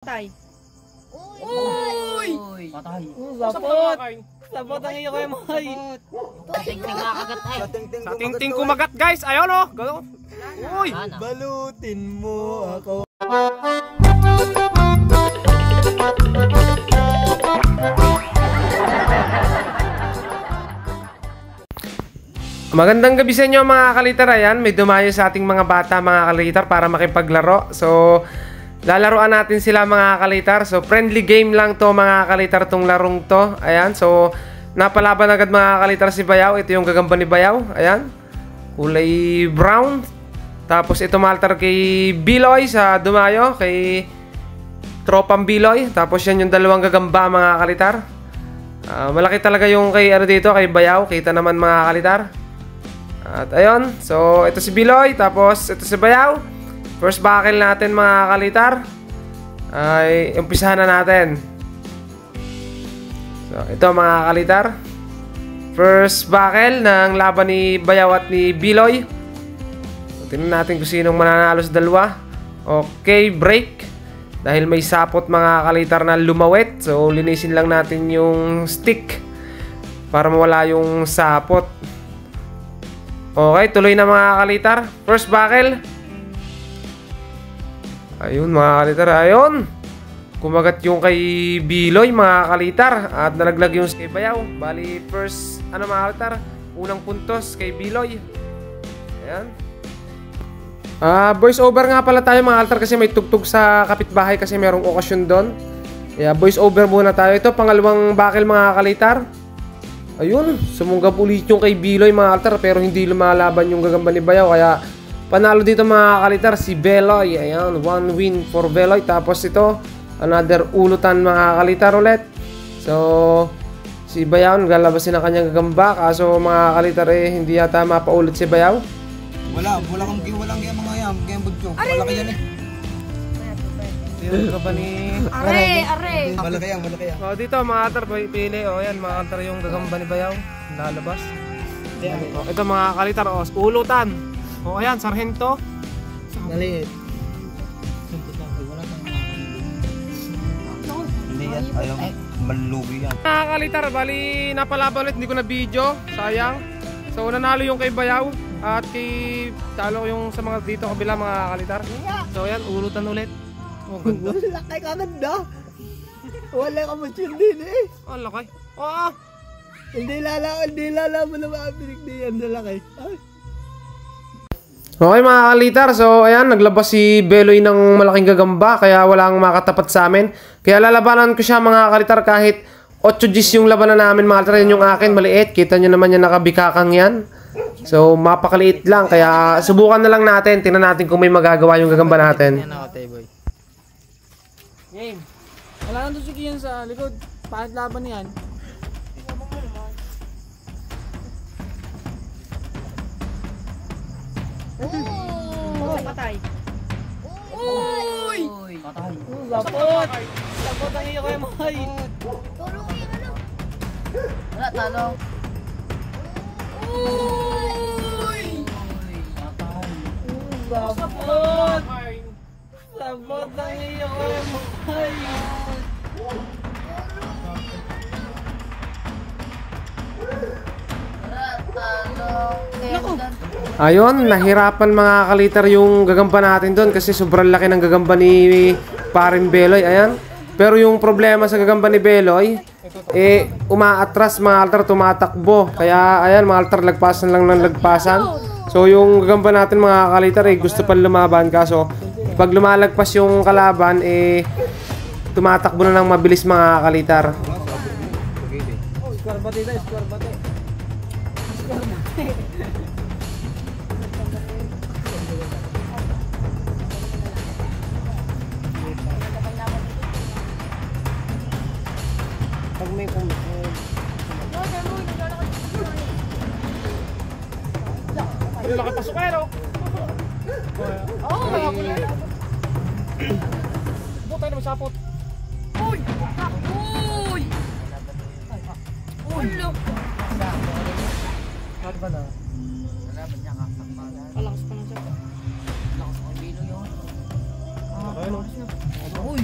Patay. Uy! Patay. Sapot! Sapot ang iyo kay Moy. Sa tingting kumagat guys. Ayun o. Uy! Balutin mo ako. Magandang gabi sa inyo mga kalitar. Ayan, may dumayo sa ating mga bata mga kalitar para makipaglaro. So, lalaruan natin sila mga kalitar. So, friendly game lang to mga kalitar tong larong to. Ayan, so napalaban agad mga kalitar si Bayaw. Ito yung gagamba ni Bayaw. Ayan, kulay brown. Tapos ito maltar kay Biloy sa dumayo. Kay Tropang Biloy. Tapos yan yung dalawang gagamba mga kalitar. Malaki talaga yung kay ano dito, kay Bayaw. Kita naman mga kalitar. At ayun, so ito si Biloy, tapos ito si Bayaw. First buckle natin mga kalitar. Ay, umpisahan na natin. So ito mga kalitar, first buckle ng laban ni Bayaw at ni Biloy. So, tingnan natin kung sinong mananalo sa dalawa. Okay, break. Dahil may sapot mga kalitar na lumawit, so linisin lang natin yung stick para mawala yung sapot. Okay, tuloy na mga kalitar. First buckle. Ayun mga kalitar, ayun. Kumagat yung kay Biloy mga kalitar. At nalaglag yung kay Bayaw. Bali first, ano mga kalitar, unang puntos kay Biloy. Ayan. Voice over nga pala tayo mga kalitar kasi may tugtog sa kapitbahay kasi merong okasyon doon. Kaya voice over muna tayo. Ito pangalawang buckle mga kalitar. Ayun, sumunggab ulit yung kay Biloy mga kalitar pero hindi lumalaban yung gagamba ni Bayaw. Kaya panalo dito mga kalitar si Beloy. Ayan, one win for Beloy. Tapos ito, another ulutan mga kalitar ulit. So, si Bayaw naglalabasin ang kanyang gagamba. Kaso mga kalitar hindi yata mapaulit si Bayaw. Walang yung mga yan. Kaya budyo. Wala kaya yan eh. Yung gagamba ni... Are! Malaki yan. Oh, dito mga kalitar, pili. O yan, mga kalitar yung gagamba ni Bayaw. Lalabas. Oh, ito mga kalitar, ulutan. O ayan, sarhento. Maliit. Hindi yan. Ayaw. Malugi yan. Mga kalitar, bali napalaban ulit. Hindi ko na video. Sayang. So nanalo yung kay Bayaw. At kay talo yung sa mga dito kabila mga kalitar. So ayan, ulutan ulit. Oh, ganda. Laki ka ganda. Wala ka mature din eh. Oh, laki. Oo. Hindi lalaman na mapinig din yan. Laki. Ay. Okay mga kalitar, so ayan, naglabas si Beloy ng malaking gagamba kaya walang makatapat sa amin. Kaya lalabanan ko siya mga kalitar kahit 8 Gs yung labanan namin mga kalitar. Yan yung akin, maliit. Kita nyo naman yan, nakabikakang yan. So mapakaliit lang, kaya subukan na lang natin. Tingnan natin kung may magagawa yung gagamba natin. Game. Wala nang tusuki yan sa likod. Paano laban yan? Patay. Uy! Patay. Sapot! Sapot ang iyo kay Moy. Tulong kayo ano? Wala, talo. Uy! Patay. Sapot! Sapot ang iyo kay Moy. Ayun, nahirapan mga kalitar yung gagamba natin doon kasi sobrang laki ng gagamba ni Paring Beloy. Ayan. Pero yung problema sa gagamba ni Beloy, umaatras mga kalitar, tumatakbo. Kaya ayan mga kalitar, lagpasan lang ng lagpasan. So yung gagamba natin mga kalitar gusto pa lumaban. Kaso pag lumalagpas yung kalaban, tumatakbo na ng mabilis mga kalitar. Square bate tayo, square bate. Square bate. Pag may laki pa sukero. Butay naman sapot. Uy! Uy! Uy! Ano ba na? Palakas pa na siya. Lakas ng Biloy yun. Ayun. Uy!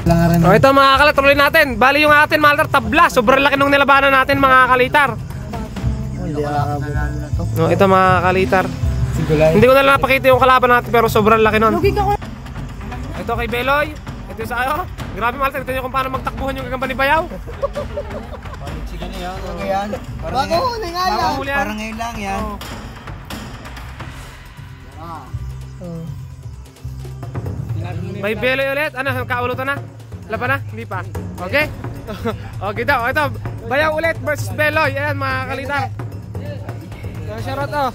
O ito mga kalitar, tuloy natin. Bali yung atin mga kalitar, tabla. Sobrang laki nung nilabanan natin mga kalitar. No, ito mga kalitar. Hindi ko na lang napakita yung kalaban natin pero sobrang laki nun. Ito kay Beloy. Ito sa ayo. Grabe mga kalitar, ito yung kung paano magtakbuhan yung gagamba ni Bayaw. Bago huli nga lang. Parang ngayon lang yan. May Beloy ulit. Ano, kaulutan na? Laban na? Hindi pa. Okay? Okay daw. Ito, Bayaw ulit versus Beloy. Ayan mga kalitar. Shoutout oh.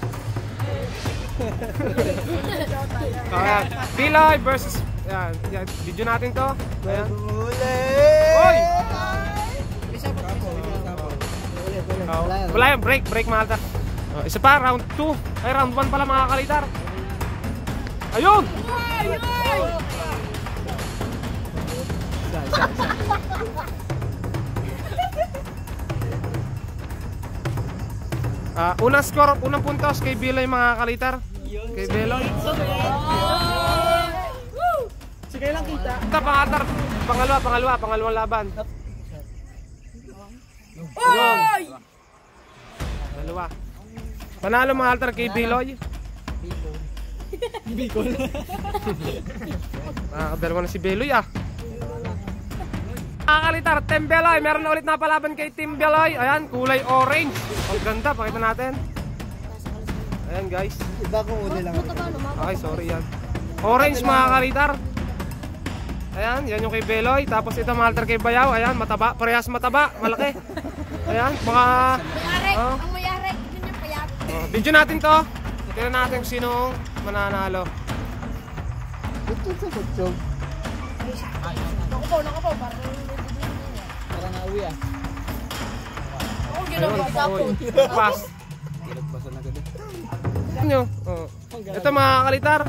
Ayan. Beloy versus ayan. Video natin to. Ayan. Oy! Wala yung break mga kalitar. Isa pa, round 2. Ay, round 1 pala mga kalitar. Ayun! Unang score, unang puntos kay Beloy mga kalitar. Kay Beloy. Sige lang kita. Ito pangatar, pangalawang laban. Oy! Dalawa. Panalo mga kalitar kay Beloy. Bicol. Dalawa na si Beloy ah. Mga kalitar, Team Beloy. Meron na ulit na palaban kay Team Beloy. Ayan, kulay orange. Ang ganda, pakita natin. Ayan guys. Iba kung uli lang. Okay, sorry yan. Orange mga kalitar. Ayan, yan yung kay Beloy. Tapos ito mga kalitar kay Bayaw. Ayan, mataba. Parehas mataba, malaki. Ayan, mga... Ang mayari. Yun yung payat. Video natin to. Tignan natin kung sino mananalo. Ito sa kutsog. Nakapaw. Parang nauwi ah. Oo, ginagawa po. Pass. Nyo. Ito mga kalitar.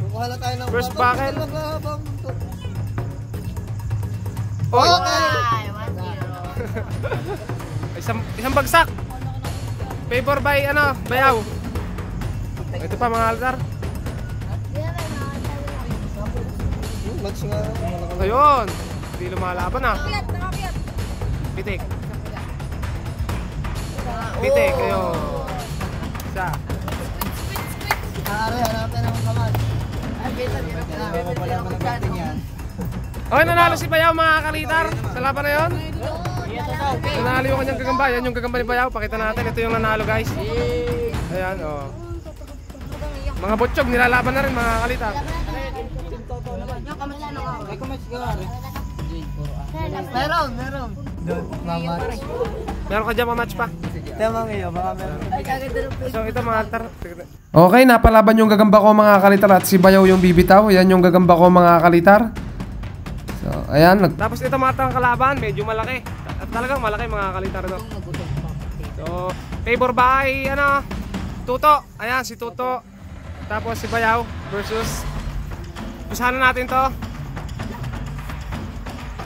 Kukuha na tayo ng First bucket. Okay! Ay, 1-0. Isang bagsak. Favor by ano, Bayaw. Ito pa mga kalitar. Match nga. Ayun. Hindi lumalaban ah. Nakapiyat. Pitik. Pitik, ayun. Isa. Hanapin ang kamay. Mapapala naman natin yan. Okay, nanalo si Bayaw mga kalitar. Sa laban na yun. Nanalo yung kanyang gagamba. Yan yung gagamba ni Bayaw. Pakita natin. Ito yung nanalo guys. Ayan, oh. Mga butchog, nilalaban na rin mga kalitar. Meron. Doon, mamatch. Meron ka dyan mamatch pa. Tama ngayon, baka meron. So ito mga kalitar. Okay, napalaban yung gagamba ko mga kalitar at si Bayaw yung bibitaw. Yan yung gagamba ko mga kalitar. So, ayan. Tapos ito mga kalaban, medyo malaki. At talagang malaki mga kalitar to. So, favor by, ano, Tuto. Ayan, si Tuto. Tapos si Bayaw versus usahan na natin to.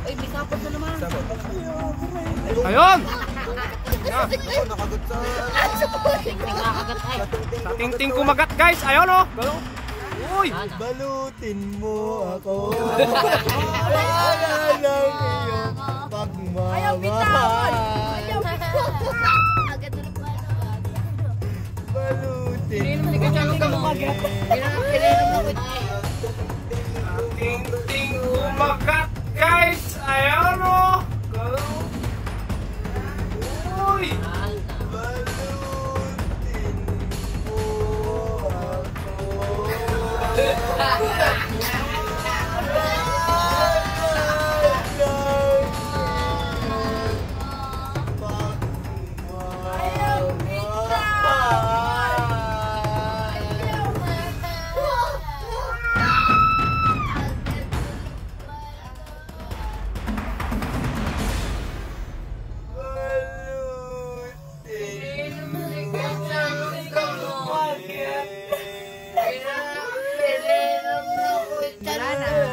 Uy, may kapot na naman. Ayun! Nakagat sa... Nakakagat ay. Sa ting-ting kumagat guys. Ayun oh. Uy! Balutin mo ako. Wala lang iyong pagmamahal. Ayaw bitawan. Agad na lang Balutin mo. Ting-ting kumagat guys. Ayun oh. Uy! Balutin mo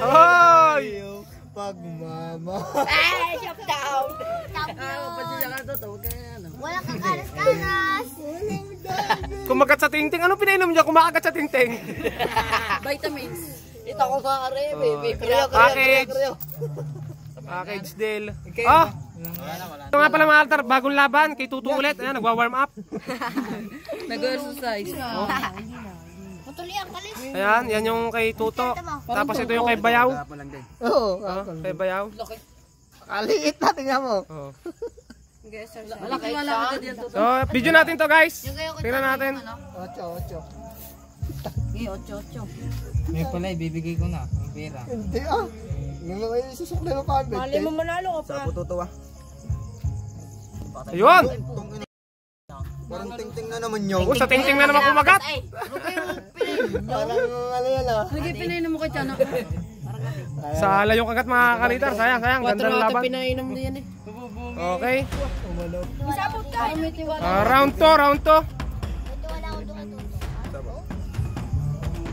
Hoy! pagmamahal. Ay, shut down. Walang kakaras-karas. Kumagat sa ting-ting. Ano pinainom niya? Kumakagat sa ting-ting. Vitamins. Kita ko nga are, baby. Package deal. Oh! Ito nga pala mga altar, bagong laban kay Tuto ulit. Ayan, nagwa-warm up. Nag-exercise. Putuli ang kalis. Ayan, yan yung kay Tuto. Tapos ito yung kay Bayaw. Oo. Kay Bayaw. Kaliit na, tingnan mo. Oh. Malaki wala agad yan. So, video natin to guys. Tingnan natin. 8. Okay, 8. May pala, ibibigay ko na. Ang pera. Hindi ah. Ngayon ay susukli mo pa. Mali mo manalo ka pa. Sa pututo ah. Ayun! Parang ting-ting na naman yun. Sa tingting na naman kumagat. Parang ano yan ah. Lagi pinainom mo kay Tiana. Sa yung kagat mga kalitar. Sayang. Ganda ng laban. Pinainom na yan eh. Okay. Isabot ka. May tiwala. Round 2. Ito wala akong dumatot.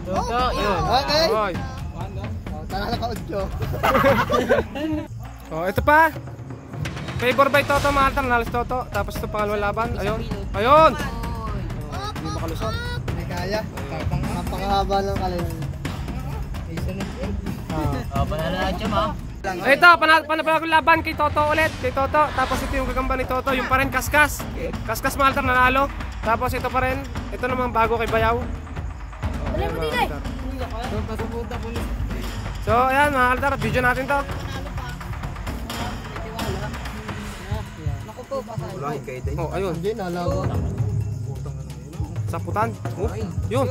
Tuto, yun. Okay. Okay. Tara na ka 8. Oh, ito pa. Favor by Toto mga altar. Nalas Toto. Tapos ito pangalawang laban. Ayun. Hindi makalusot. Hindi kaya. Napakahaba ng kalis. Ito, panapagong laban kay Toto ulit. Kay Toto. Tapos ito yung gagamba ni Toto. Yung pa rin Kaskas. Kaskas mga altar nanalo. Tapos ito pa rin. Ito naman bago kay Bayaw. Dali mo din eh. So ayan mga altar. Video natin to. Wala, yung kay Day. Oh, ayun. Hindi, nalaban. Saputan. Oh, yun.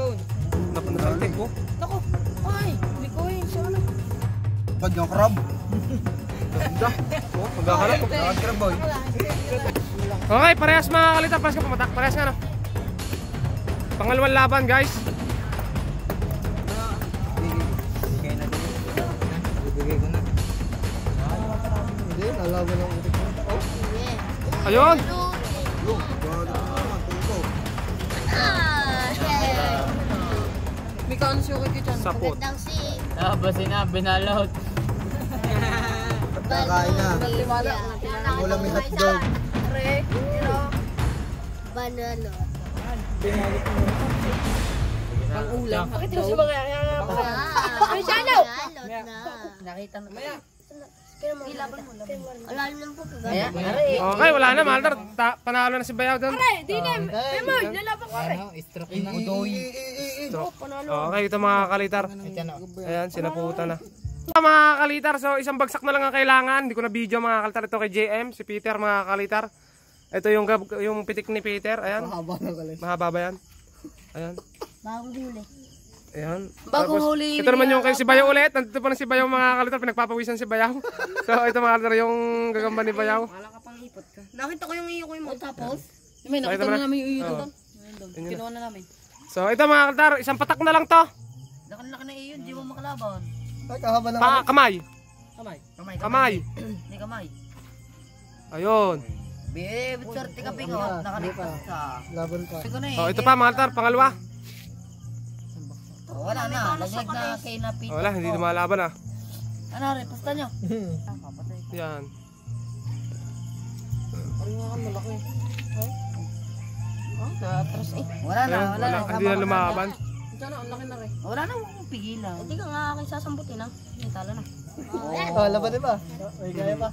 Napanasalitik ko. Naku. Ay, hindi ko eh. Sana. Pag yung crab. Oh, maghahanap ko. Crab boy. Okay, parehas mga kalitar. Parehas ka pumatak. Parehas nga na. Pangalawang laban guys. Bigay na din. Ibigay ko na. Hindi, nalaban ng utik mo. Oh, Ayun. May kaano siya kay Tiana. Sapot. Gandang si Basi na, binalot. Kakain na. Wala may hotdog. Banalo. Pang-ulam. Bakit yung mga Ay, shalo! Nakita na. Ilaban mo. Alalim lang po. Ayan. Okay, wala na. Maltar. Panalo na si Bayaw doon. Udoy. Okay, ito mga kalitar. Ayan, sinaputan na. Mga kalitar, so isang bagsak na lang ang kailangan. Hindi ko na video mga kalitar. Ito kay JM, si Peter mga kalitar. Ito yung pitik ni Peter. Ayan. mahaba ng kalis. Mahaba ba yan? Ayan. Bagong huli. Ayan. Bagong Tapos, huli. ito naman yung kay si Bayaw ulit. Nandito pa na si Bayaw mga kalitar. Pinagpapawisan si Bayaw. So ito mga kalitar yung gagamba ni Bayaw. Wala ka pang ipot ka. Nakita ko yung iyo ko yung Tapos? May nakita Nakita mo na na? namin yung iyo Oo. doon. Kinuha na namin. So ito mga kalitar, isang patak na lang to. Laki na iyo, di mo makalaban. Ay, kahaba ng Kamay. Kamay. Hindi kamay. Ayun. Swerte ka pingo. Nakaligtas ka. laban pa. Sabi ko na eh. Oh, ito pa mga kalitar, pangalawa. Wala na. Laglag na kay napito. Wala, hindi lumalaban ah. Ano rin, pasta nyo. Yan. Natras eh. Wala na, Ayun, wala na. hindi na lumaban. Wala na, huwag mong pigilan. Hindi ka nga aking sasambutin ha. May talo na. Oh, laban din ba? May kaya pa.